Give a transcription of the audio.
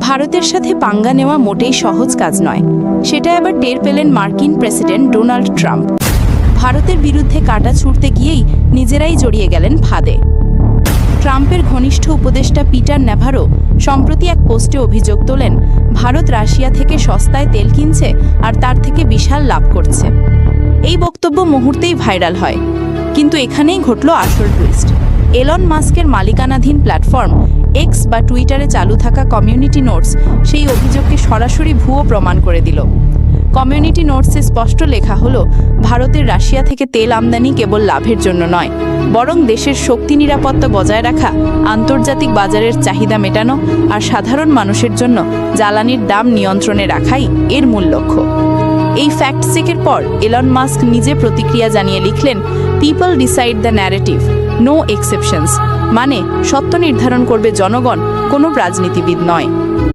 ভারতের সাথে পাঙ্গা নেওয়া মোটেই সহজ কাজ নয়। সেটা আবার টের পেলেন মার্কিন প্রেসিডেন্ট ডোনাল্ড ট্রাম্প। ভারতের বিরুদ্ধে কাঁটা ছুঁড়তে গিয়েই নিজেরাই জড়িয়ে গেলেন ফাঁদে। ট্রাম্পের ঘনিষ্ঠ উপদেষ্টা পিটার ন্যাভারো সম্প্রতি এক পোস্টে অভিযোগ তোলেন, ভারত রাশিয়া থেকে সস্তায় তেল কিনছে আর তার থেকে বিশাল লাভ করছে। এই বক্তব্য মুহূর্তেই ভাইরাল হয়, কিন্তু এখানেই ঘটল আসল টুইস্ট। এলন মাস্কের মালিকানাধীন প্ল্যাটফর্ম এক্স বা টুইটারে চালু থাকা কমিউনিটি নোটস সেই অভিযোগকে সরাসরি ভুয়ো প্রমাণ করে দিল। কমিউনিটি নোটসে স্পষ্ট লেখা হলো, ভারতের রাশিয়া থেকে তেল আমদানি কেবল লাভের জন্য নয়, বরং দেশের শক্তি নিরাপত্তা বজায় রাখা, আন্তর্জাতিক বাজারের চাহিদা মেটানো আর সাধারণ মানুষের জন্য জ্বালানির দাম নিয়ন্ত্রণে রাখাই এর মূল লক্ষ্য। এই ফ্যাক্ট চেকের পর এলন মাস্ক নিজে প্রতিক্রিয়া জানিয়ে লিখলেন, people decide the narrative, no exceptions. মানে সত্য নির্ধারণ করবে জনগণ, কোনো রাজনীতিবিদ নয়।